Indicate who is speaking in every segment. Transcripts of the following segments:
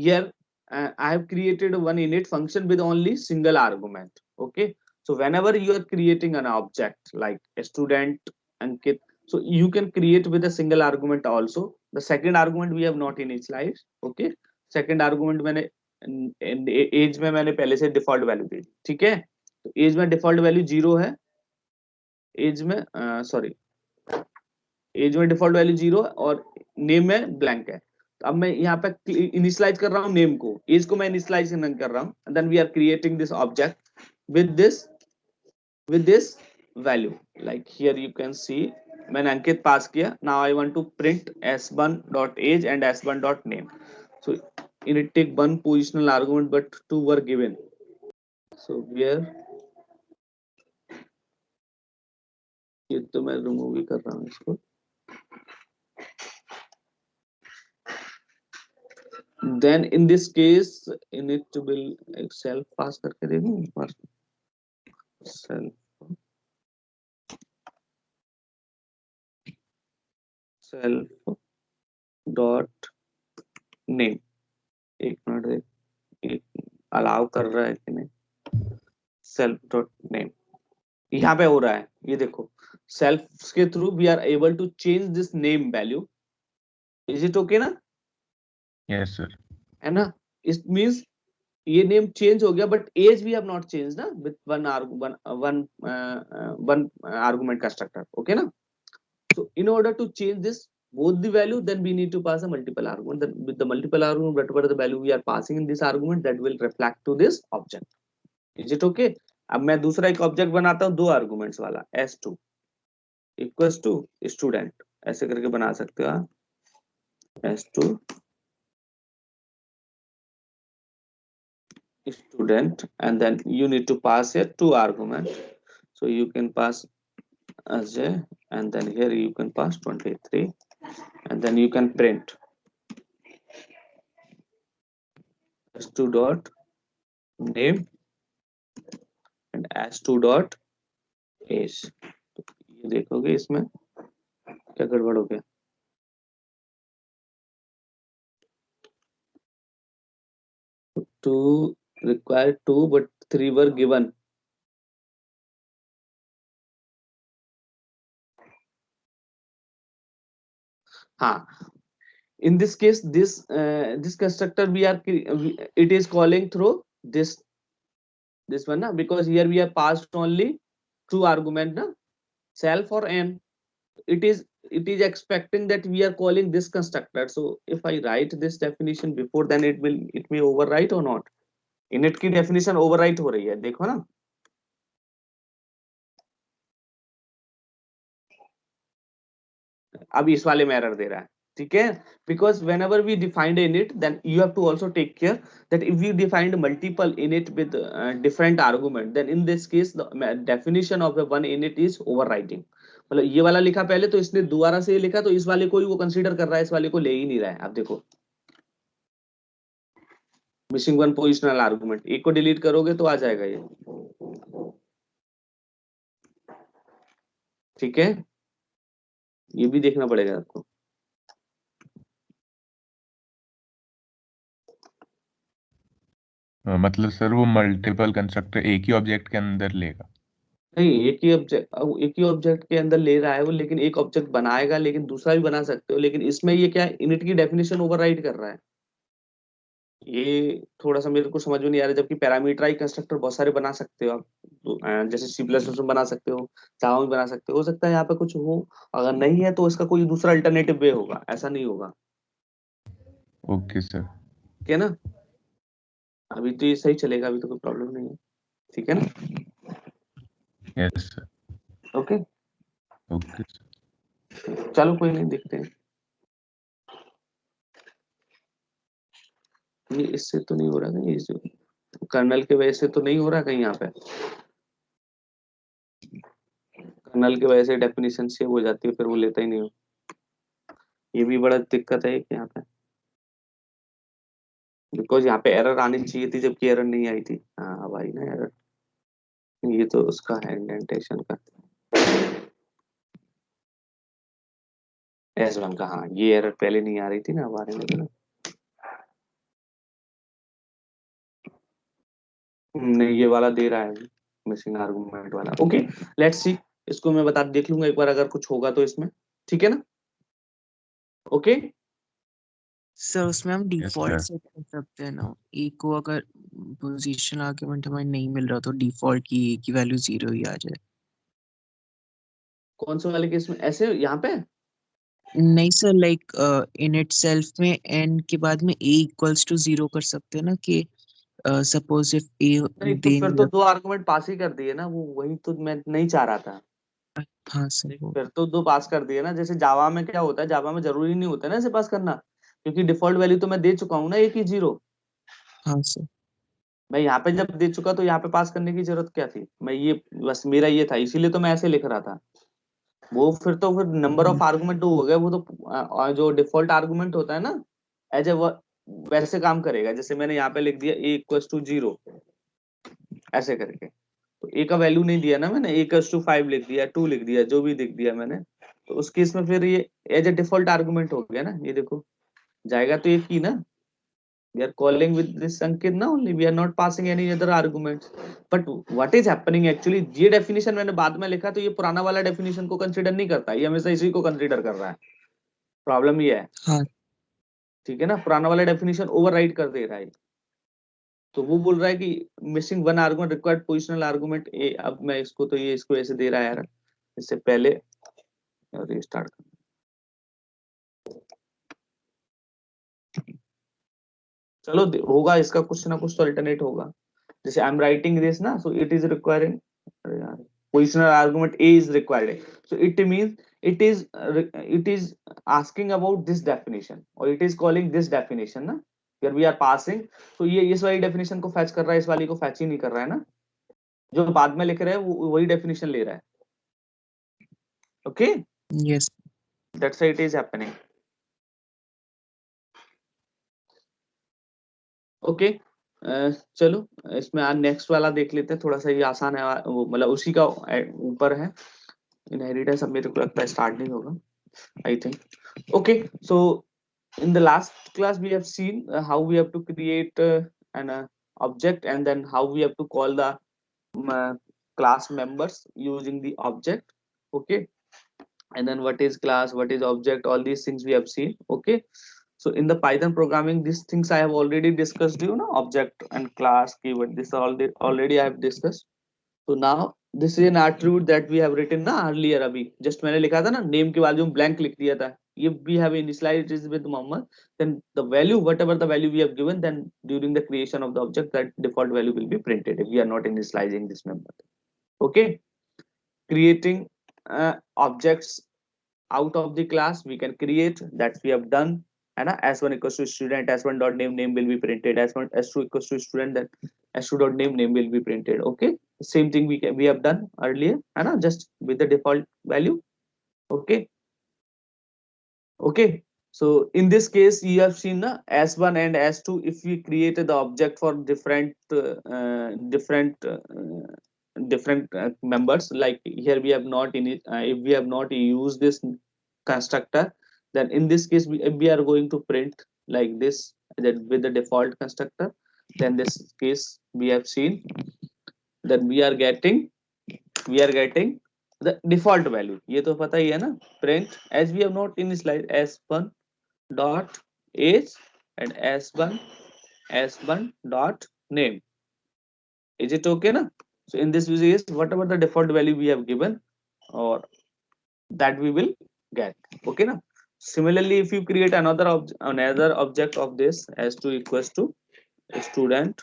Speaker 1: here I have created one init function with only single argument. Okay, so whenever you are creating an object like a student Ankit, so you can create with a single argument also. The second argument we have not initialized. Okay, second argument मैंने as में मैंने पहले से default value दे दी, ठीक है। तो as में default value 0 है, एज में सॉरी एज में डिफॉल्ट वैल्यू 0 और नेम में ब्लैंक है। तो अब मैं यहाँ पे इनिशियलाइज कर रहा हूँ नेम को, एज को मैं इनिशियलाइज नहीं कर रहा हूँ। Then we are creating this object with this value, like here you can see मैंने अंकित पास किया। now I want to print s1 dot age and s1 dot name, so it take one positional argument but two were given, so where ये तो मैं remove ही कर रहा हूँ इसको। then in this case init will self पास करके देखूं एक बार, self self dot name, एक मिनट देख अलाउ कर रहा है कि नहीं। सेल्फ डॉट नेम यहाँ पे हो रहा है, ये देखो सेल्फ के through we are able to change this name value. Is it okay ना?
Speaker 2: Yes sir.
Speaker 1: है ना? इट मींस ये नेम चेंज हो गया but as we have not change ना with one argument constructor, okay ना? So in order to change this both the value, then we need to pass a multiple argument. Then with the multiple argument, whatever the value we are passing in this argument, that will reflect to this object. Is it okay? अब मैं दूसरा एक object बनाता हूँ दो arguments वाला, s2 equals to student, ऐसे करके बना सकते हो आप, s2 student, and then you need to pass here two argument, so you can pass Ajay and then here you can pass 23 and then you can print s2 dot name and s2 dot age। ये देखोगे इसमें क्या गड़बड़ हो गया, two required two but three were given। हाँ, in this case this constructor we are it is calling through this one na, because here we have passed only two argument na, self or n, it is expecting that we are calling this constructor, so if I write this definition before then it may overwrite or not। init की definition overwrite हो रही है, देखो ना। अब इस वाले में एरर दे रहा है, ठीक है, because whenever we defined init then you have to also take care that if we defined multiple init with different argument, then in this case the definition of the one init is overriding। मतलब ये वाला लिखा पहले तो इसने दोबारा से लिखा तो इस वाले को ही वो कंसीडर कर रहा है, इस वाले को ले ही नहीं रहा है। आप देखो मिसिंग वन पोजिशनल आर्गुमेंट, एक को डिलीट करोगे तो आ जाएगा ये, ठीक है, ये भी देखना पड़ेगा आपको।
Speaker 2: मतलब सर वो मल्टीपल कंस्ट्रक्टर एक ही ऑब्जेक्ट के अंदर लेगा?
Speaker 1: नहीं, एक ही ऑब्जेक्ट के अंदर ले रहा है वो, लेकिन एक ऑब्जेक्ट बनाएगा, लेकिन दूसरा भी बना सकते हो, लेकिन इसमें ये क्या है, इनिट की डेफिनेशन ओवरराइड कर रहा है। ये थोड़ा सा मेरे को समझ में नहीं आ रहा, जबकि पैरामीटराइज कंस्ट्रक्टर बहुत सारे बना सकते हो आप, तो, जैसे सी प्लस में बना सकते हो, जावा में बना सकते हो सकता है यहाँ पे कुछ हो, अगर नहीं है तो इसका कोई दूसरा अल्टरनेटिव वे होगा, ऐसा नहीं होगा।
Speaker 2: Okay sir.
Speaker 1: ठीक है ना? अभी तो ये सही चलेगा, अभी तो कोई प्रॉब्लम नहीं है, ठीक है ना?
Speaker 2: Yes sir.
Speaker 1: Okay
Speaker 2: okay sir,
Speaker 1: चलो कोई नहीं, देखते हैं। ये इससे तो नहीं हो रहा कहीं, इस कर्नल के वजह से तो नहीं हो रहा कहीं, यहाँ पे कर्नल की वजह से डेफिनेशन सेव हो जाती है, फिर वो लेता ही नहीं हो। ये भी बड़ा दिक्कत है कि यहाँ पे, बिकॉज यहाँ पे एरर आनी चाहिए थी जबकि एरर नहीं आई थी। हाँ अब आई ना एरर, ये तो उसका है इंडेंटेशन का, S1 का। हाँ ये एरर पहले नहीं आ रही थी ना, अब आने लगी ना। नहीं, ये वाला दे रहा है मिसिंग आर्गुमेंट वाला। Okay, let's see. इसको मैं बता देख लूंगा एक बार अगर कुछ होगा तो इसमें, ठीक है ना? ओके।
Speaker 3: सर उसमें हम
Speaker 2: Yes,
Speaker 3: डिफॉल्ट
Speaker 2: sir.
Speaker 3: सेट कर सकते हैं ना, ए को अगर पोजीशन आर्गुमेंट हमें नहीं मिल रहा तो डिफॉल्ट की ए की वैल्यू 0 ही आ जाए।
Speaker 1: कौन से वाले केस में ऐसे यहाँ पे?
Speaker 3: नहीं सर, लाइक इन इटसेल्फ में एन के बाद में ए इक्वल्स टू 0 कर सकते हैं ना, कि सपोज इफ ए
Speaker 1: नहीं तो फिर तो
Speaker 3: देन।
Speaker 1: दो आर्गुमेंट पास ही कर दिए ना, वो वही तो मैं नहीं चाह रहा था।
Speaker 3: हाँ सर वो।
Speaker 1: फिर तो दो पास कर दिए ना। जैसे जावा में क्या होता है, जावा में जरूरी नहीं होता है ना इसे पास करना, क्योंकि डिफॉल्ट वैल्यू तो मैं दे चुका हूँ ना, एक ही जीरो।
Speaker 3: हाँ सर।
Speaker 1: मैं यहाँ पे जब दे चुका तो यहाँ पे पास करने की जरूरत क्या थी? मैं ये बस मेरा ये था, इसीलिए तो मैं ऐसे लिख रहा था। वो फिर नंबर ऑफ आर्गुमेंट हो गया वो तो। जो डिफॉल्ट आर्गुमेंट होता है ना, एज ए वैसे काम करेगा। जैसे मैंने यहाँ पे लिख दिया ए इक्वल्स टू 0 ऐसे करके, तो ए का वैल्यू नहीं दिया ना मैंने, ए इक्वल्स टू 5 लिख दिया, 2 लिख दिया, जो भी लिख दिया मैंने, तो उस केस में फिर ये एज ए डिफॉल्ट आर्गुमेंट हो गया ना। ये देखो, जाएगा तो एक ही ना। We are calling with this Ankit now only. We are not passing any other arguments. But what is happening actually? ये डेफिनेशन मैंने बाद में लिखा, तो ये पुराना वाला डेफिनेशन को कंसीडर नहीं करता, ये हमेशा इसी को कंसीडर कर रहा है। प्रॉब्लम ये है,
Speaker 3: हाँ
Speaker 1: ठीक है ना? पुराना वाला डेफिनेशन ओवरराइड कर दे रहा है। तो वो बोल रहा है कि missing one argument required positional argument A. अब मैं इसको तो ये इसको ऐसे दे रहा है यार, इससे पहले रीस्टार्ट कर। चलो होगा इसका कुछ ना कुछ तो अल्टरनेट होगा। जैसे आई एम राइटिंग दिस ना, सो इट इज रिक्वायरिंग, अरे यार, positional argument a is required, so it means it is asking about this definition or it is calling this definition ना, here we are passing। तो ये इस वाली definition को fetch कर रहा है, इस वाली को फैच ही नहीं कर रहा है ना। जो बाद में लिख रहे हैं वो वही डेफिनेशन ले रहा है। Okay,
Speaker 3: yes.
Speaker 1: That's why it is happening. Okay, चलो इसमें आज नेक्स्ट वाला देख लेते हैं, थोड़ा सा ये आसान है, वो मतलब उसी का ऊपर है। इनहेरिटेंस अब मेरे को लगता है स्टार्ट नहीं होगा, I think. Okay, so in the last class we have seen how we have to create an object, and then how we have to call the uh, class members using the object. Okay, and then what is class, what is object, all these things we have seen. Okay, so in the Python programming, these things I have already discussed, you know, object and class, keyword, this already I have discussed. So now this is an attribute that we have written ना earlier, अभी just मैंने लिखा था ना, name के बाजू में blank लिख दिया था। ये we have initialized it with Muhammad, then the value, whatever the value we have given, then during the creation of the object, that default value will be printed if we are not initializing this member. Okay, creating objects out of the class we can create, that we have done, and s1 equals to student, s1 dot name will be printed, s1 s2 equals to student, then s2 dot name will be printed. Okay, same thing we have done earlier, and just with the default value. Okay, okay, so in this case you have seen the s1 and s2, if we created the object for different members, like here we have not in it, if we have not used this constructor, then in this case we are going to print like this, that with the default constructor. Then this case we have seen, then we are getting the default value, ये तो पता ही है ना, print as we have not initialized s1 dot age and s1 dot name. Is it okay na? So in this case, whatever the default value we have given, or that we will get. Okay na? Similarly, if you create another object of this, s2 equals to student.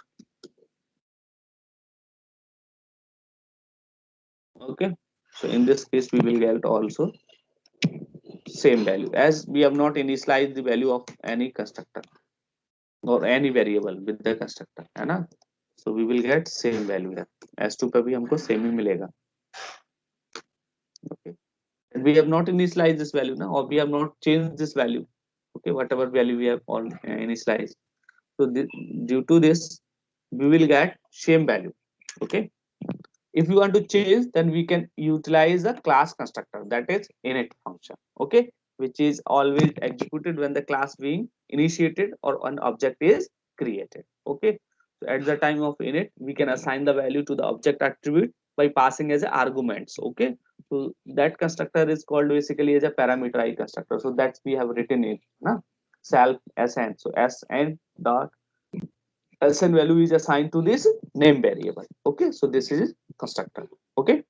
Speaker 1: Okay, so in this case we will get also same value, as we have not initialized the value of any constructor or any variable with the constructor, है ना? So we will get same value है, s2 पे भी हमको same ही मिलेगा। Okay, and we have not initialized this value now, or we have not changed this value. Okay, whatever value we have all initialized, so due to this we will get same value. Okay, if you want to change, then we can utilize the class constructor, that is init function. Okay, which is always executed when the class being initiated or an object is created. Okay, So at the time of init, we can assign the value to the object attribute by passing as a arguments. Okay, so that constructor is called basically as a parameterized constructor. So that's we have written it, na? Self sn. So sn dot sn value is assigned to this name variable. Okay, so this is constructor. Okay,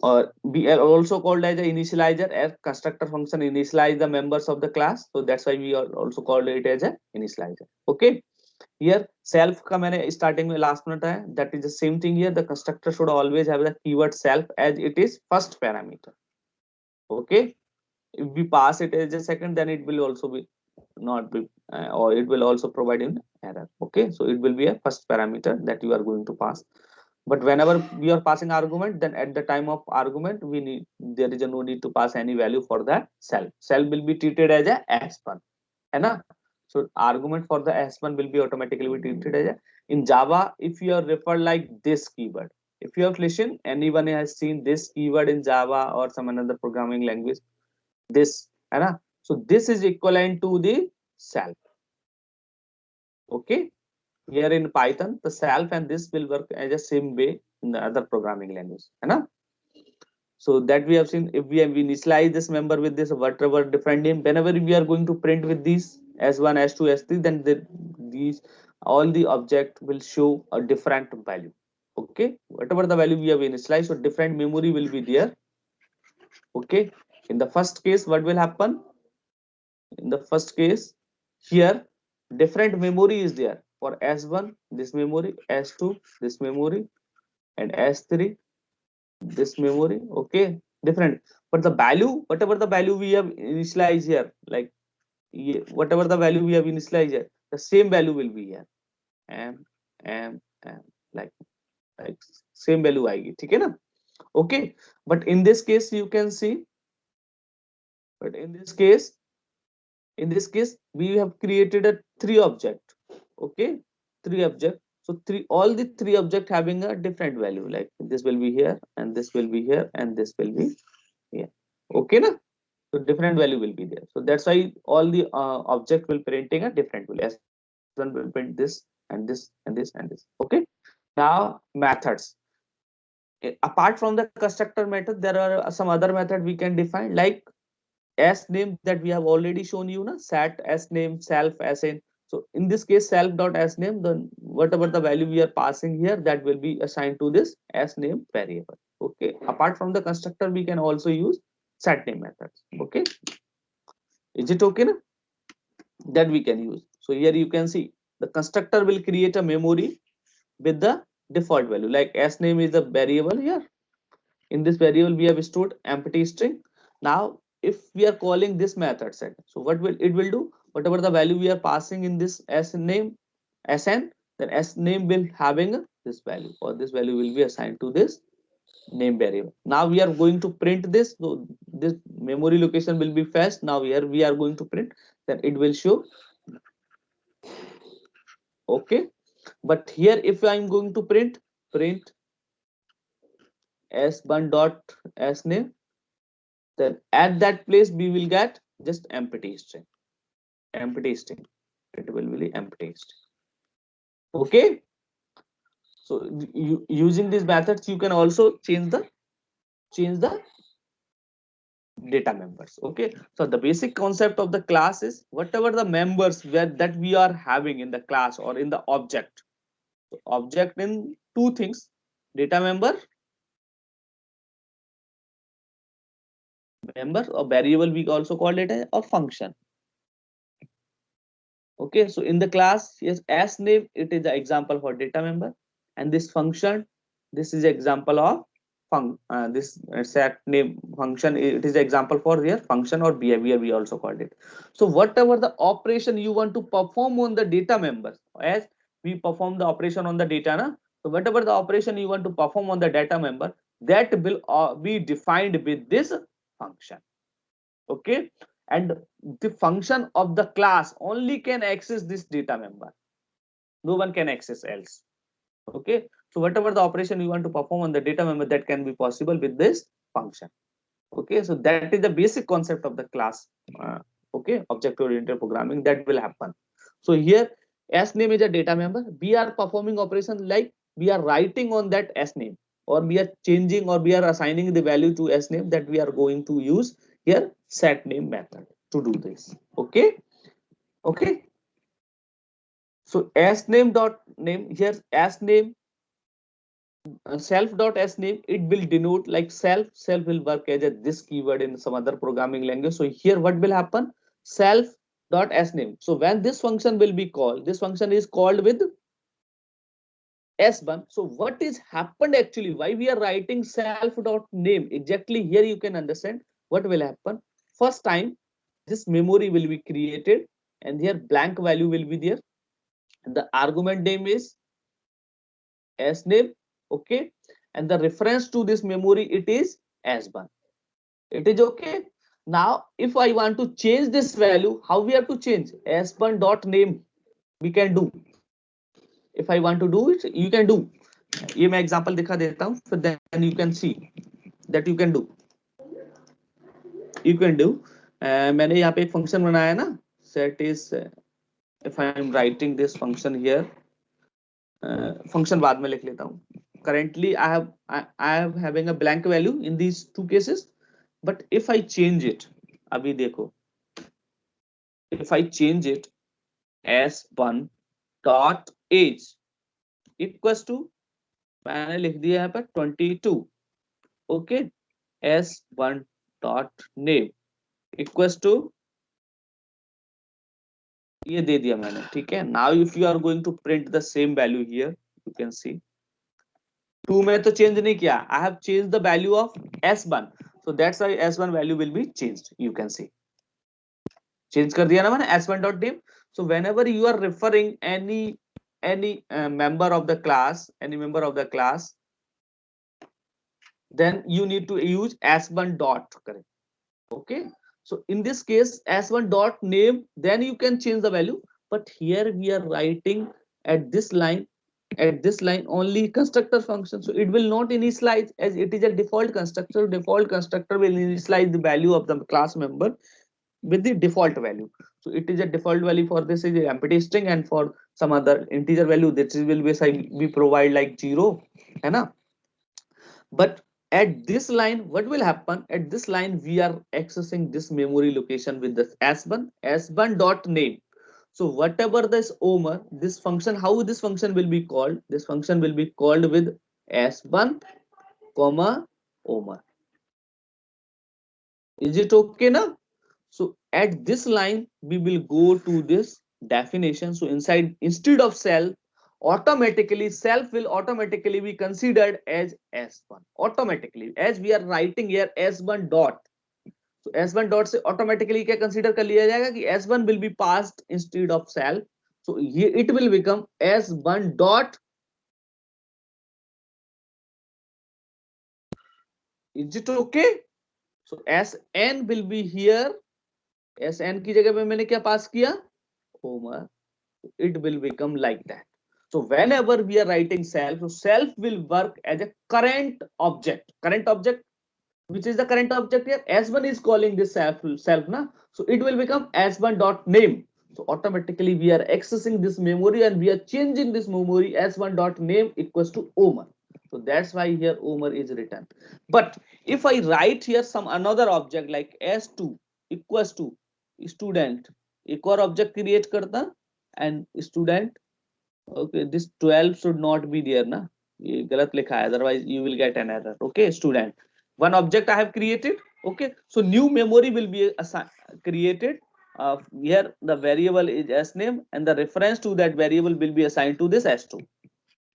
Speaker 1: or we are also called as a initializer, as constructor function initialize the members of the class. So that's why we are also called it as a initializer. Okay, here self का मैंने starting में last में बताया, that is the same thing here. The constructor should always have the keyword self as it is first parameter. Okay, if we pass it as a second, then it will also be not be or it will also provide an error. Okay, so it will be a first parameter that you are going to pass. But whenever we are passing argument, then at the time of argument we need, there is a no need to pass any value for that self will be treated as a s1, है ना? So argument for the s1 will be automatically be treated as a, in Java, if you are referred like this keyword, if you have listened, anyone has seen this keyword in Java or some another programming language, this, है ना? So this is equivalent to the self. Okay, here in Python, the self and this will work as a same way in the other programming language, है ना? So that we have seen, if we have initialize this member with this whatever different name, whenever we are going to print with these s1, s2, s3, then these all the object will show a different value. Okay, whatever the value we have initialized, so different memory will be there. Okay, in the first case, what will happen? In the first case, here different memory is there for s1, this memory, s2, this memory, and s3, this memory. Okay, different, but the value, whatever the value we have initialized here, like whatever the value we have initialized here, the same value will be here, m like same value आएगी, ठीक है ना? Okay, but in this case you can see, but in this case we have created a three object. Okay, three object. So all the three object having a different value, like this will be here and this will be here and this will be here. Okay na? So different value will be there. So that's why all the object will printing a different value. S1 will print this and this and this and this. Okay, now methods. Apart from the constructor method, there are some other method we can define, like s name that we have already shown you, na? Set s name, self sn. So in this case, self dot s name, then whatever the value we are passing here, that will be assigned to this s name variable. Okay, apart from the constructor, we can also use set name methods. Okay, is it okay na? That we can use. So here you can see the constructor will create a memory with the default value, like s name is the variable here. In this variable we have stored empty string. Now if we are calling this method set, so what will it will do? Whatever the value we are passing in this s name sn, then s name will having this value, or this value will be assigned to this name variable. Now we are going to print this, so this memory location will be fetched. Now here we are going to print, then it will show. Okay, but here if I am going to print s1 dot s name, then at that place we will get just empty string. It will be empty string. Okay, so using these methods you can also change the data members. Okay, so the basic concept of the class is whatever the members that we are having in the class or in the object. So object in two things: data member or variable, we also call it a function. Okay, so in the class, yes, as name, it is the example for data member, and this function, this is example of this set name function, it is the example for their function or behavior, we also called it. So whatever the operation you want to perform on the data members, as we perform the operation on the data, na? So whatever the operation you want to perform on the data member, that will be defined with this function. Okay, and the function of the class only can access this data member, no one can access else. Okay, so whatever the operation you want to perform on the data member, that can be possible with this function. Okay, so that is the basic concept of the class. Okay, object oriented programming, that will happen. So here S name is a data member. We are performing operation like we are writing on that S name, or we are changing, or we are assigning the value to S name, that we are going to use here set name method to do this. Okay. Okay. So S name dot name, here S name self dot S name, it will denote like self will work as a this keyword in some other programming language. So here what will happen, self dot S name. So when this function will be called, this function is called with S1. So what is happened actually, why we are writing self dot name, exactly here you can understand what will happen. First time this memory will be created, and here blank value will be there, and the argument name is S name. Okay, and the reference to this memory, it is S1. It is okay. Now if I want to change this value, how we have to change, S1 dot name we can do. If I want to do it, you can do. ये मैं example दिखा देता हूं, फिर then you can see that you can do. You can do. मैंने यहाँ पे एक फंक्शन बनाया ना, set is if I am writing this function here, function बाद में लिख लेता हूँ. Currently I have having a blank value in these two cases, but if I change it, अभी देखो, if I change it s1 dot age equals to, मैंने लिख दिया यहाँ पर 22. Okay, s1 dot name equals to, ये दे दिया मैंने, ठीक है. Now if you are going to print the same value here, you can see 2 में तो चेंज नहीं किया, I have change the value of s1, so that's why s1 value will be changed. You can see change कर दिया ना मैंने s1 dot name. So whenever you are referring any member of the class, then you need to use s1 dot, correct. Okay, so in this case s1 dot name, then you can change the value, but here we are writing at this line only constructor function, so it will not initialize, as it is a default constructor. Default constructor will initialize the value of the class member with the default value. So it is a default value for this is empty string, and for some other integer value that will be we provide like 0, है ना. But at this line, what will happen, at this line we are accessing this memory location with this s1 dot name. So whatever this omer, this function, how this function will be called, this function will be called with s1 comma omer. Is it okay now? So at this line we will go to this definition. So instead of self, automatically self will automatically be considered as s1 automatically, as we are writing here s1 dot. So s1 dot से automatically क्या consider कर लिया जाएगा कि s1 will be passed instead of self. So it will become s1 dot. Is it okay? So sn will be here. sn की जगह पे मैंने क्या पास किया, omer. It will become like that. So whenever we are writing self, so self will work as a current object. Current object, which is the current object here, s1 is calling this self na, so it will become s1 dot name. So automatically we are accessing this memory, and we are changing this memory s1 dot name equals to omer. So that's why here omer is written. But if I write here some another object like s2 equals to student, एक और object create करता and student. Okay, this 12 should not be there na, ये गलत लिखा है, otherwise you will get an error. Okay, student, one object I have created. Okay, so new memory will be created. Here the variable is s name, and the reference to that variable will be assigned to this s2.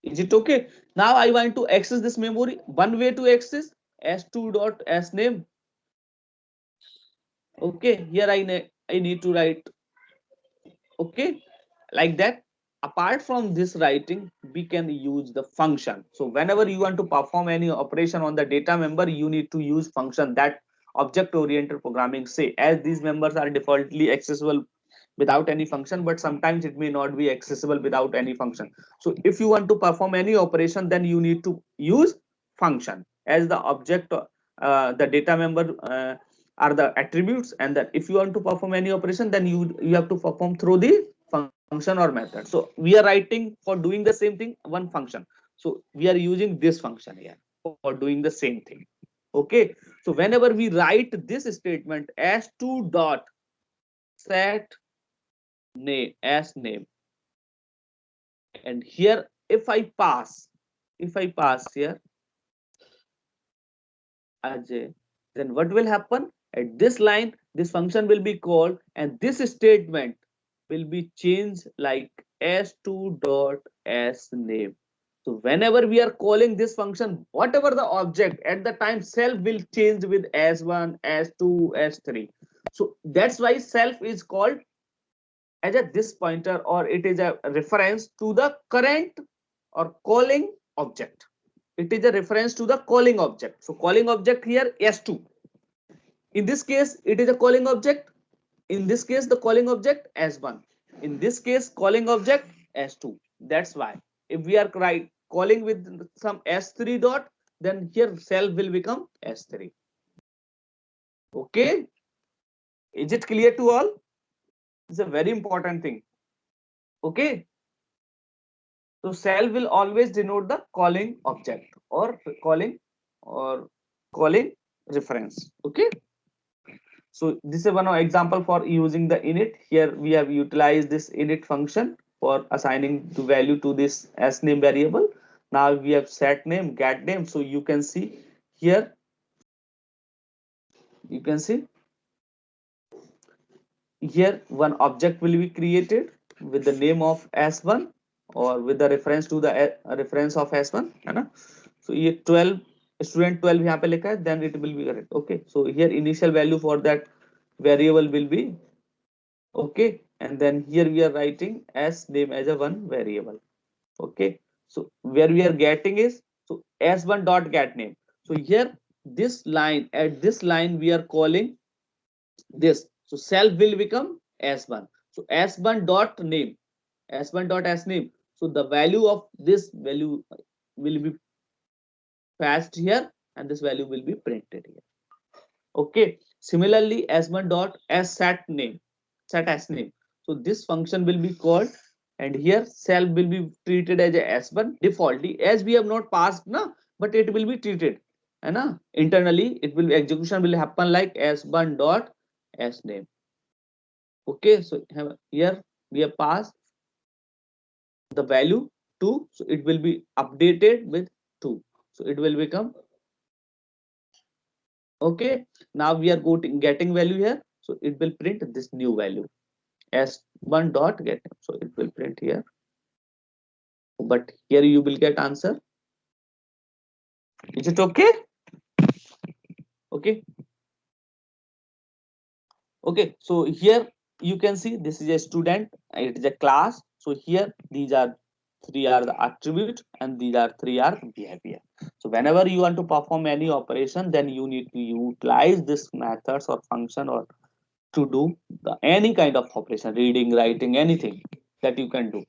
Speaker 1: Is it okay? Now I want to access this memory. One way to access s2 dot s name. Okay, here I need to write, okay, like that. Apart from this writing, we can use the function. So whenever you want to perform any operation on the data member, you need to use function. That object oriented programming say, as these members are defaultly accessible without any function, but sometimes it may not be accessible without any function. So if you want to perform any operation, then you need to use function as the object. The data member are the attributes, and that if you want to perform any operation, then you have to perform through the function or method. So we are writing for doing the same thing one function. So we are using this function here for doing the same thing. Okay. So whenever we write this statement s2 dot set name as name, and here if I pass here Ajay, then what will happen? At this line, this function will be called, and this statement will be changed like s2 dot s name. So whenever we are calling this function, whatever the object at the time, self will change with s1, s2, s3. So that's why self is called as a this pointer, or it is a reference to the current or calling object. It is a reference to the calling object. So calling object here s2. In this case, it is a calling object. In this case, the calling object s1. In this case, calling object s2. That's why if we are calling with some s3 dot, then here self will become s3. Okay, is it clear to all? It's a very important thing. Okay, so self will always denote the calling object or calling reference. Okay. So this is one example for using the init. Here we have utilized this init function for assigning the value to this s name variable. Now we have set name, get name. So you can see here, you can see here one object will be created with the name of s1 or with the reference to the reference of s1 है ना. So ये 12 student 12 यहाँ पे लिखा है, then it will be correct. Okay, so here initial value for that variable will be okay, and then here we are writing s name as a one variable. Okay, so where we are getting is, so s1 dot get name. So here this line, at this line we are calling this, so self will become s1. So s1 dot name, s1 dot s name. So the value of this value will be passed here, and this value will be printed here. Okay, similarly s1 dot s set name, set s name. So this function will be called, and here self will be treated as a s1 defaultly, as we have not passed na, but it will be treated है ना, internally it will execution will happen like s1 dot s name. Okay, so here we have passed the value 2, so it will be updated with 2, so it will become okay. Now we are getting value here, so it will print this new value s1 dot get, so it will print here, but here you will get answer. Is it okay? Okay, okay, so here you can see this is a student, it is a class. So here these are three are the attributes, and these are three are behavior. So whenever you want to perform any operation, then you need to utilize this methods or function or to do any kind of operation, reading, writing, anything that you can do,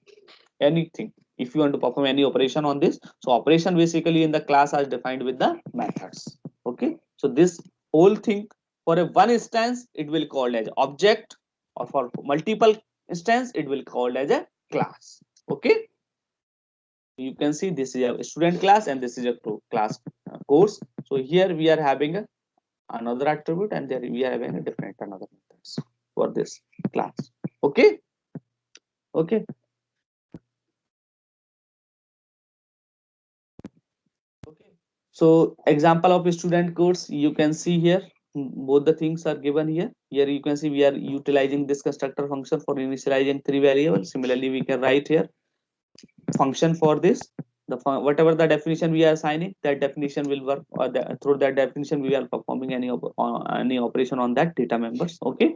Speaker 1: anything. If you want to perform any operation on this, so operation basically in the class are defined with the methods. Okay, so this whole thing for a one instance it will called as object, or for multiple instance it will called as a class. Okay, you can see this is a student class and this is a class course. So here we are having another attribute, and there we are having a different another methods for this class. Okay, okay, okay. So example of a student course, you can see here both the things are given here. Here you can see we are utilizing this constructor function for initializing three variables. Similarly we can write here function for this, the whatever the definition we are assigning, that definition will work, or through that definition we are performing any operation on that data members. Okay,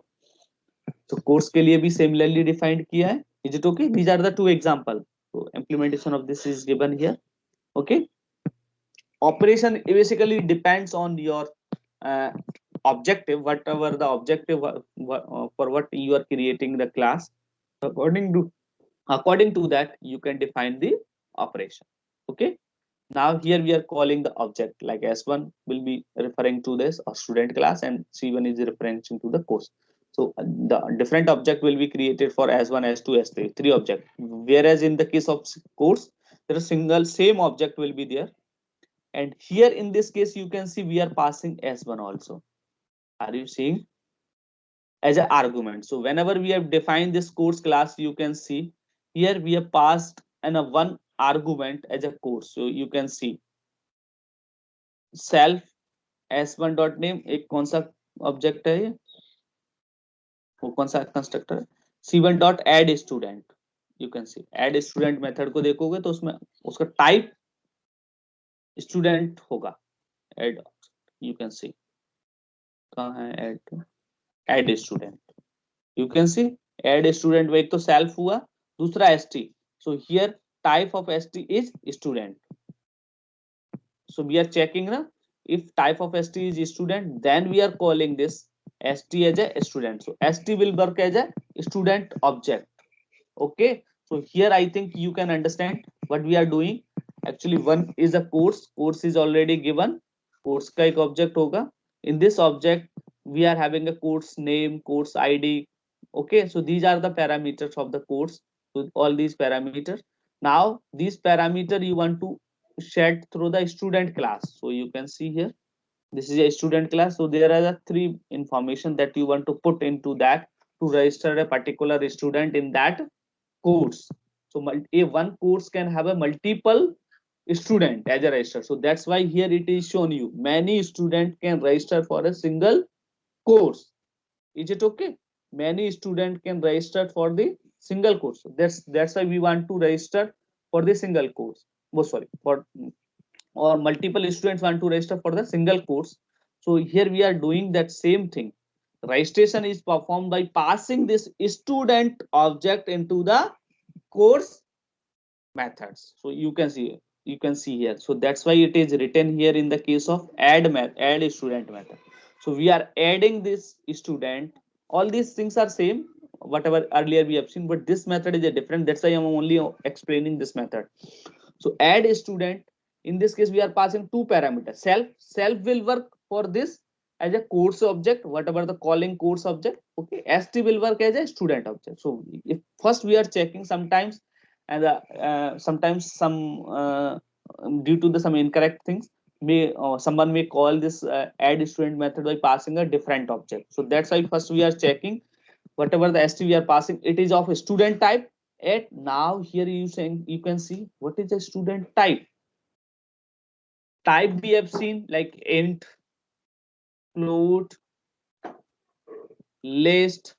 Speaker 1: so course के लिए भी similarly defined किया है. Is it okay? These are the two example. So implementation of this is given here. Okay, operation basically depends on your uh, objective, whatever the objective for what you are creating the class. According to that you can define the operation. Okay, now here we are calling the object like s1 will be referring to this student class, and c1 is referring to the course. So the different object will be created for S1, S2, S3, three object. Whereas in the case of course, there is single same object will be there. And here in this case, you can see we are passing S1 also. Are you seeing? As an argument. So whenever we have defined this course class, you can see here we have passed and a one argument as a course. So you can see self s1 dot name एक कौन सा object है ये, वो कौन सा constructor है, c1 dot add student. You can see add student method को देखोगे तो उसमें उसका टाइप स्टूडेंट होगा. एड यू कैन सी कहाँ है add student. You can see add student में एक तो self हुआ, दूसरा st. So here type of st is student. So we are checking na, if type of st is student, then we are calling this st as a student. So st will work as a student object. Okay, so here I think you can understand what we are doing. Actually one is a course is already given. Course का एक object होगा. In this object we are having a course name, course id. Okay, so these are the parameters of the course. So all these parameters. Now these parameter you want to shed through the student class. So you can see here this is a student class. So there are the three information that you want to put into that to register a particular student in that course. So a one course can have a multiple student as a register. So that's why here it is shown you many student can register for a single course. Is it okay? Many student can register for the single course. That's why we want to register for the single course. Oh, sorry, for or multiple students want to register for the single course. So here we are doing that same thing. Registration is performed by passing this student object into the course methods. So you can see here. So that's why it is written here in the case of add student method. So we are adding this student. All these things are same whatever earlier we have seen, but this method is a different. That's why I'm only explaining this method. So add a student. In this case we are passing two parameters. Self will work for this as a course object, whatever the calling course object. Okay, st will work as a student object. So if first we are checking sometimes and sometimes some due to the some incorrect things may someone may call this add student method by passing a different object. So that's why first we are checking whatever the st we are passing, it is of a student type. And now here you can see what is a student type. Type we have seen like int, float, list,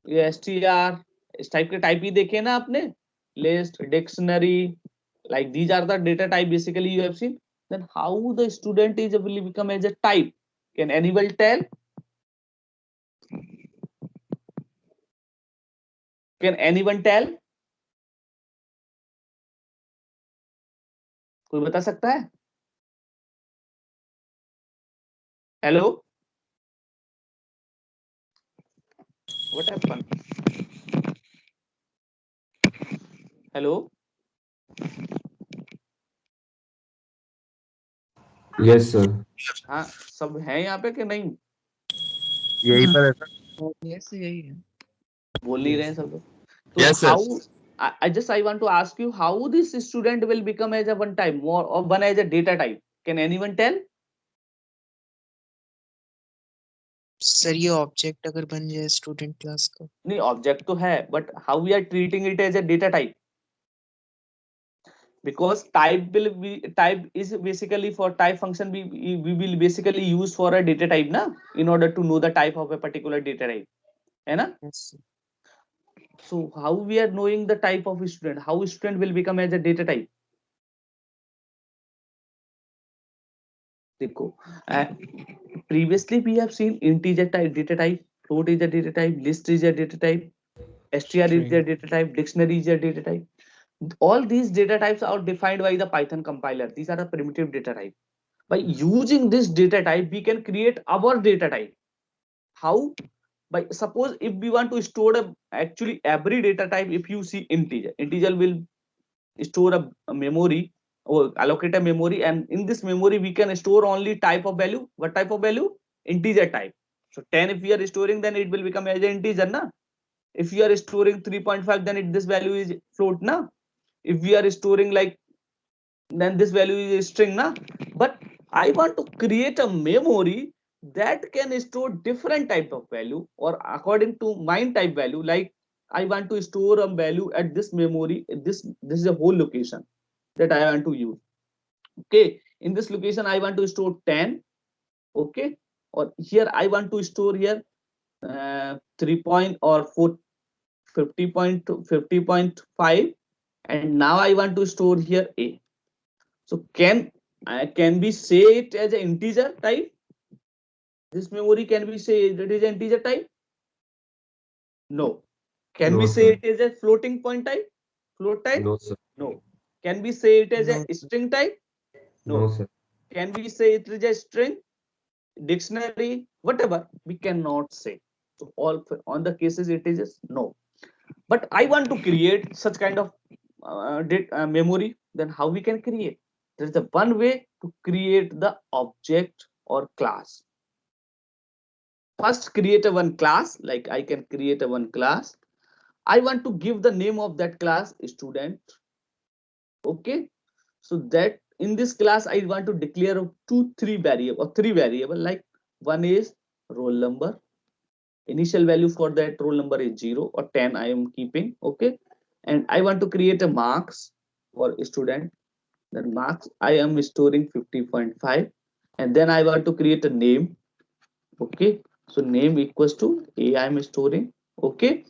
Speaker 1: str. इस type के type ही देखे ना आपने, list, dictionary, like these are the data type basically you have seen. Then how the student is will become as a type? Can anyone tell? Can anyone tell? कोई बता सकता है? Hello? What happened? Hello?
Speaker 4: Yes sir.
Speaker 1: हाँ सब है यहाँ पे कि नहीं?
Speaker 2: यही पर है सर.
Speaker 3: Yes, यही है.
Speaker 1: बोल नहीं रहे हैं सब लोग. So
Speaker 2: Yes, sir.
Speaker 1: how I want to ask you how this student will become as a one type more or one as a data type? Can anyone tell?
Speaker 3: Sir ये object अगर बन जाए स्टूडेंट क्लास का.
Speaker 1: नहीं object तो है but how we are treating it as a data type? Because type is basically for type function we will basically use for a data type na, in order to know the type of a particular data type, है ना?
Speaker 3: Yes, sir.
Speaker 1: So how we are knowing the type of student? How student will become as a data type? देखो previously we have seen integer type data type, float is a data type, list is a data type, str is a data type, dictionary is a data type. All these data types are defined by the Python compiler. These are the primitive data type. By using this data type we can create our data type. How? By suppose if we want to store actually every data type, if you see integer will store a memory or allocate a memory, and in this memory we can store only type of value. What type of value? Integer type. So 10 if we are storing, then it will become as an integer, na? If you are storing 3.5, then this value is float, na? If we are storing like, then this value is a string, na? But I want to create a memory that can store different type of value, or according to mine type value. Like I want to store a value at this memory. This is a whole location that I want to use. Okay, in this location I want to store 10. Okay, or here I want to store here 3 point or 4 50.5, and now I want to store here a. So can we say it as an integer type? This memory, can we say it is an integer type? No. Can we
Speaker 4: No,
Speaker 1: say
Speaker 4: sir.
Speaker 1: it is a floating point type? Float type?
Speaker 4: No, sir.
Speaker 1: No. Can we say it as
Speaker 3: No.
Speaker 1: a string type?
Speaker 4: No,
Speaker 1: No.
Speaker 4: sir.
Speaker 1: Can we say it is a string, dictionary, whatever? We cannot say. So all on the cases it is just no. But I want to create such kind of memory. Then how we can create? There is the one way to create the object or class. First, create a one class. Like I can create a one class. I want to give the name of that class student. Okay, so that in this class I want to declare 2 3 variable or 3 variable. Like one is roll number. Initial value for that roll number is 0 or 10. I am keeping. Okay, and I want to create a marks for student. Then marks I am storing 50.5, and then I want to create a name. Okay, so name equals to a I am storing. Okay,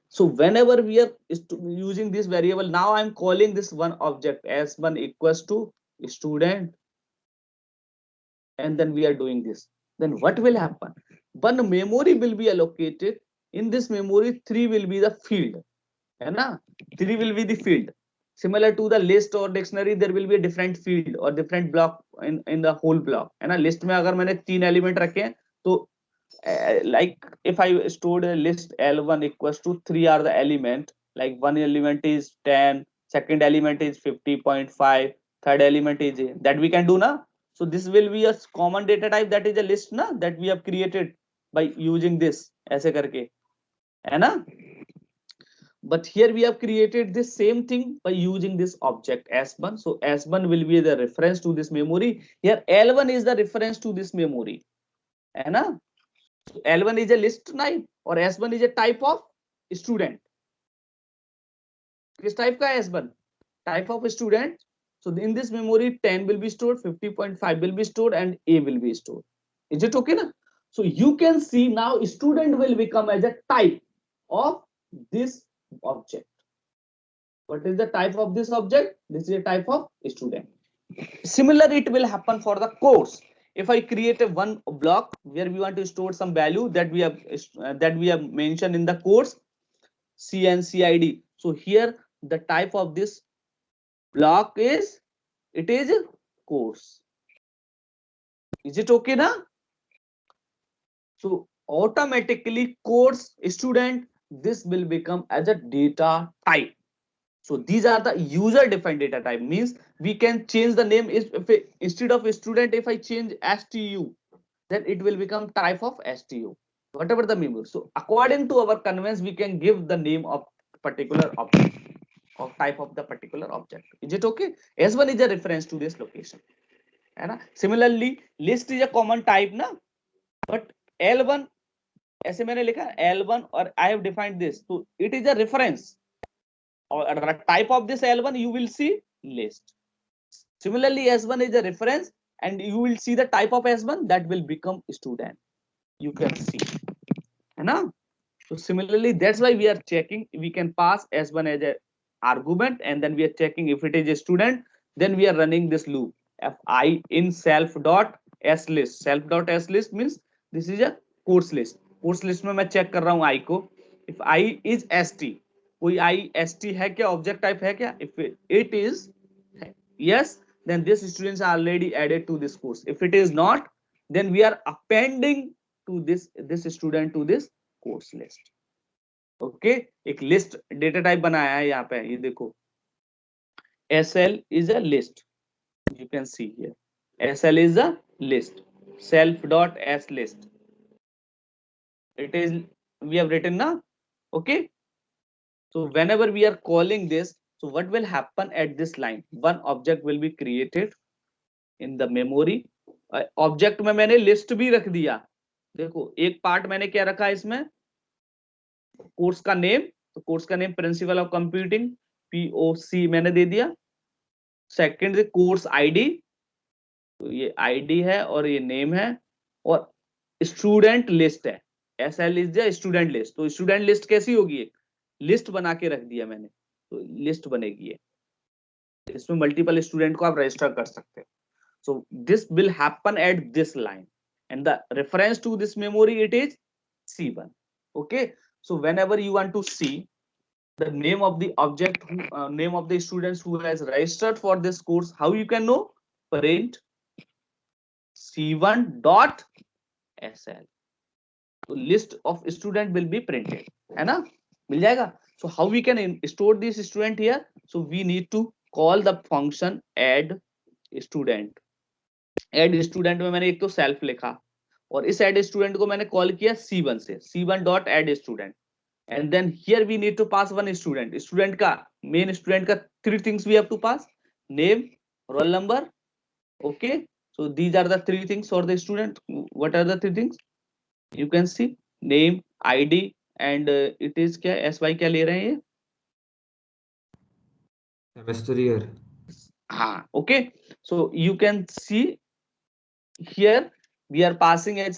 Speaker 1: so whenever we are using this variable, now I'm calling this one object as one equals to student, and then we are doing this. Then what will happen? One memory will be allocated. In this memory, 3 will be the field, है ना? 3 will be the field. Similar to the list or dictionary, there will be a different field or different block in the whole block, है ना? List में अगर मैंने 3 element रखे हैं, तो like if I stored a list L1 equals to 3 are the element, like one element is 10, second element is 50.5, third element is that we can do na. So this will be a common data type, that is a list na, that we have created by using this ऐसे करके, है ना? But here we have created this same thing by using this object S1. So S1 will be the reference to this memory. Here L1 is the reference to this memory, है ना? So L1 is a list type or S1 is a type of student. किस type का है S1? Type of student. So in this memory 10 will be stored, 50.5 will be stored, and A will be stored. Is it okay na? So you can see now student will become as a type of this object. What is the type of this object? This is a type of student. Similarly, it will happen for the course. If I create a one block where we want to store some value that we have mentioned in the course CNCID. So here the type of this block is, it is a course. Is it okay now? So automatically course student, this will become as a data type. So these are the user defined data type, means we can change the name. Instead of student, if I change STU, then it will become type of STU, whatever the memory. So according to our convenience, we can give the name of particular object or type of the particular object. Is it okay? S1 is a reference to this location. है ना? Similarly, list is a common type ना, but L1 ऐसे मैंने लिखा L1 और I have defined this, so it is a reference. Or the type of this L1 you will see list. Similarly, S1 is a reference, and you will see the type of S1 that will become student. You can see, है ना? So similarly, that's why we are checking. We can pass S1 as a argument, and then we are checking if it is a student. Then we are running this loop. Fi in self dot s list. Self dot s list means this is a course list. Course list में मैं check कर रहा हूँ I को. If I is st, कोई I st है क्या? Object type है क्या? If it is yes, then this students are already added to this course. If it is not, then we are appending to this student to this course list. Okay एक list data type बनाया है यहाँ पे, ये देखो SL is a list. You can see here SL is a list. Self dot s list. it is we have written now. Okay, so whenever we are calling this, so what will happen at this line, one object will be created in the memory. Object में मैंने list भी रख दिया, देखो एक part मैंने क्या रखा है इसमें, कोर्स का नेम, तो कोर्स का name principle of computing POC मैंने दे दिया। सेकंड कोर्स आईडी, तो ये आईडी है और ये नेम है, और स्टूडेंट लिस्ट है, SL is the student list. तो स्टूडेंट लिस्ट कैसी होगी, एक लिस्ट बना के रख दिया मैंने, तो लिस्ट बनेगी ये, इसमें मल्टीपल स्टूडेंट को आप रजिस्टर कर सकते हो। So this will happen at this line, and the reference to this memory it is C1. Okay, so whenever you want to see the name of the object, name of the students who has registered for this course, how you can know, print C1 dot SL, so list of student will be printed, है ना, मिल जाएगा। So how we can store this student here, so we need to call the function add student। Add student में मैंने एक तो self लिखा, और इस एड स्टूडेंट को मैंने कॉल किया C1 से, C1 dot add student, and then here we need to pass one student. Student का मेन स्टूडेंट का three things we have to pass, name, roll number. Okay, so these are the three things for the student. What are the three things, you can see name, ID and it is क्या, SY क्या ले रहे हैं ये,
Speaker 4: semester year.
Speaker 1: हाँ okay, so you can see here we are passing as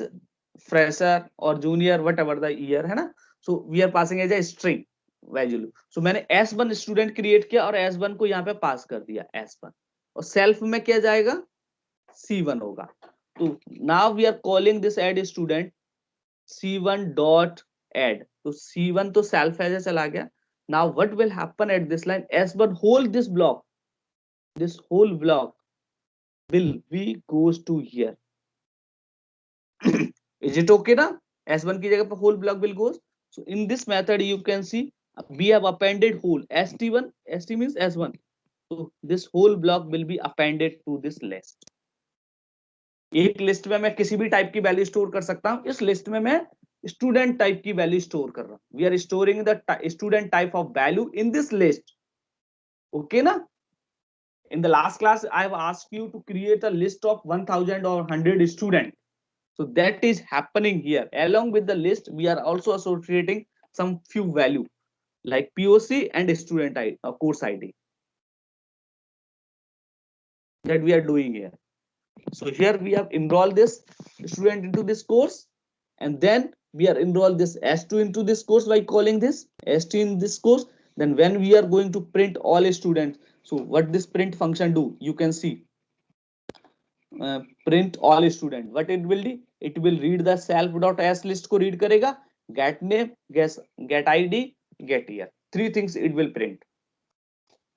Speaker 1: fresher or junior whatever the year है ना, so we are passing as a string value। so मैंने S1 स्टूडेंट क्रिएट किया और S1 को यहाँ पे पास कर दिया S1, और सेल्फ में क्या जाएगा, C1 होगा। तो now we are calling this add student C1 dot add, तो C1 तो सेल्फ एज चला गया। now what will happen at this line, S1 whole this block will be goes to here। is it okay ना, S1 की जगह पर whole block will goes। so in this method you can see we have appended whole ST1, ST means S1, so this whole block will be appended to this list। एक list में मैं किसी भी type की value store कर सकता हूं, इस लिस्ट में मैं स्टूडेंट टाइप की वैल्यू स्टोर कर रहा हूं। We are storing the student type of value in this list. Okay ना, in the last class I have asked you to create a list of 1000 or 100 students, so that is happening here। along with the list we are also associating some few value like POC and student ID, course ID, that we are doing here। so here we have enrolled this student into this course, and then we are enroll this S2 into this course by calling this S2 in this course। then when we are going to print all students, so what this print function do, you can see print all student, what it will do, it will read the self dot s list को read करेगा, get name, get ID, get year, three things it will print।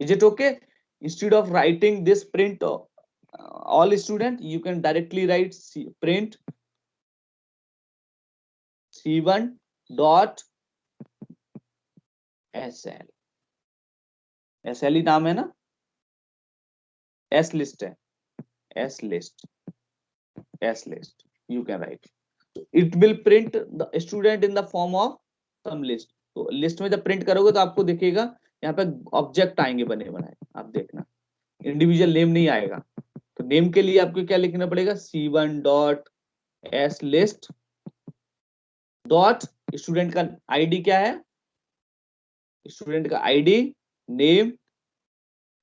Speaker 1: is it okay, instead of writing this print all student, you can directly write print C1 dot SL, SL ही नाम है ना, S list है, S list, S list you can write। so it will print the student in the form of some list। तो list में जब print करोगे तो आपको दिखेगा यहाँ पे ऑब्जेक्ट आएंगे बने बनाए, आप देखना इंडिविजुअल नेम नहीं आएगा। तो नेम के लिए आपको क्या लिखना पड़ेगा, C1 dot S list dot student का आईडी क्या है, स्टूडेंट का ID, name,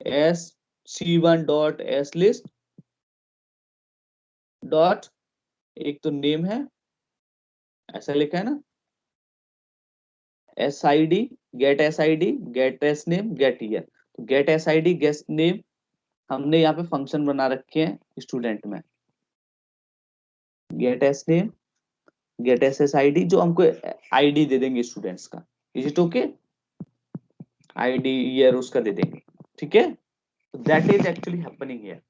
Speaker 1: S C1 dot S list dot, एक तो नेम है ऐसा लिखा है ना, SID, get SID, get S name, get year. तो गेट SID गेट नेम हमने यहाँ पे फंक्शन बना रखे हैं स्टूडेंट में, get S name, get SSID, जो हमको आईडी दे देंगे स्टूडेंट्स का। Is it okay, ID year उसका दे देंगे, ठीक है। That is actually happening here.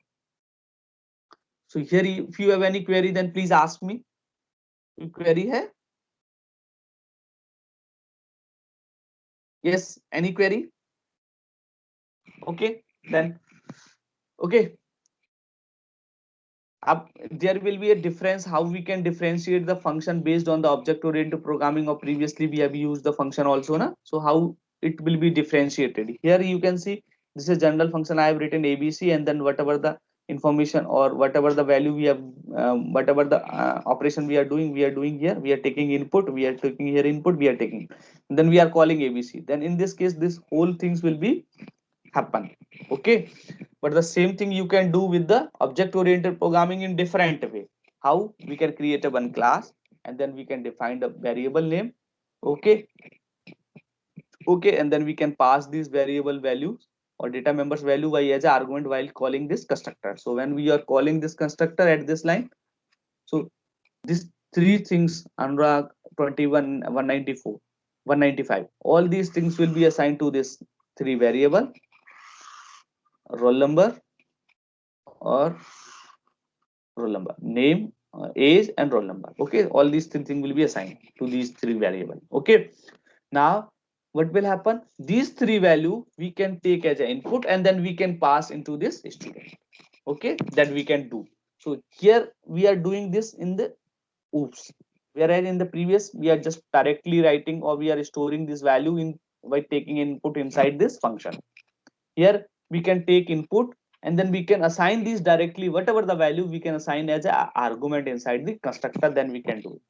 Speaker 1: So here if you have any query then please ask me. Query है, yes, any query? Okay, then okay, Up, there will be a difference how we can differentiate the function based on the object oriented programming, or previously we have used the function also na. So how it will be differentiated, here you can see this is general function. I have written abc, and then whatever the information or whatever the value we have, whatever the operation we are doing here, we are taking input, we are taking here input, we are taking, then we are calling abc. Then in this case this whole things will be happen. Okay, but the same thing you can do with the object oriented programming in different way. How we can create a one class, and then we can define the variable name. Okay, and then we can pass these variable values or data members value by as an argument while calling this constructor. So when we are calling this constructor at this line, so these three things, Anurag, 21, 194, 195, all these things will be assigned to this three variable: roll number, or roll number, name, age, and roll number. Okay, all these three things will be assigned to these three variable. Okay, now what will happen, these three value we can take as an input, and then we can pass into this student. Okay, that we can do. So here we are doing this in the oops, whereas in the previous we are just directly writing, or we are storing this value in by taking input inside this function. Here we can take input, and then we can assign these directly, whatever the value we can assign as an argument inside the constructor, then we can do it.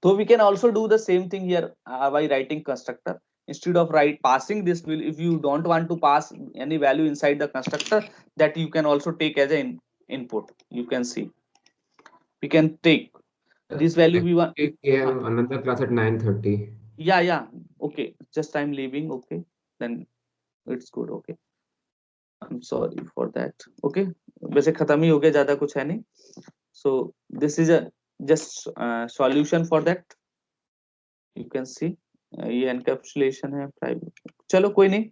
Speaker 1: So we can also do the same thing here by writing constructor. Instead of passing this, will if you don't want to pass any value inside the constructor, that you can also take as an input. You can see we can take this value we want.
Speaker 4: We have another class at 9:30.
Speaker 1: Yeah, okay, just I'm leaving. Okay, then it's good. Okay, I'm sorry for that. Okay, वैसे खत्म ही हो गया, ज्यादा कुछ है नहीं. So this is a just solution for that. You can see ये encapsulation है private. चलो कोई नहीं,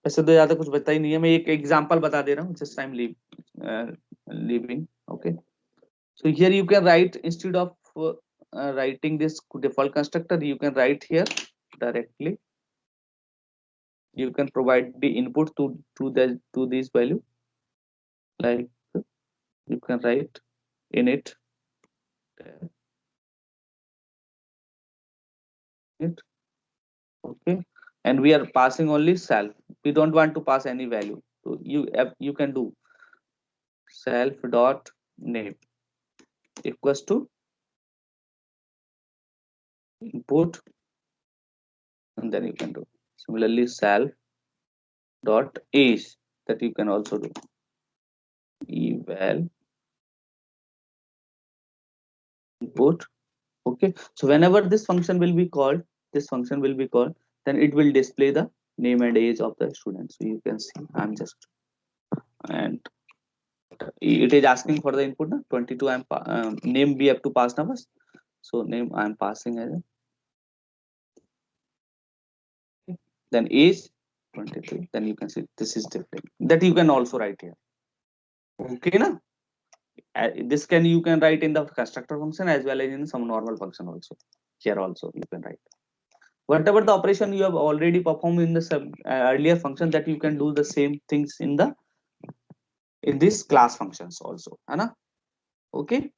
Speaker 1: वैसे तो ज्यादा कुछ बता ही नहीं है. मैं एक एग्जांपल बता दे रहा हूँ. Just I'm leaving. Okay, so here you can write, instead of writing this default constructor, you can write here directly. You can provide the input to this value, like you can write init it. Okay, and we are passing only self. We don't want to pass any value. So you can do self dot name equals to input, and then you can do similarly self dot age, that you can also do eval input. Okay, so whenever this function will be called, then it will display the name and age of the student. So you can see I'm just, and it is asking for the input na 22. I'm name we have to pass numbers, so name I'm passing as then age 23. Then you can see this is different, that you can also write here. Okay na, this can you can write in the constructor function as well as in some normal function also. Here also you can write whatever the operation you have already performed in the earlier function, that you can do the same things in this class functions also, है ना? Okay,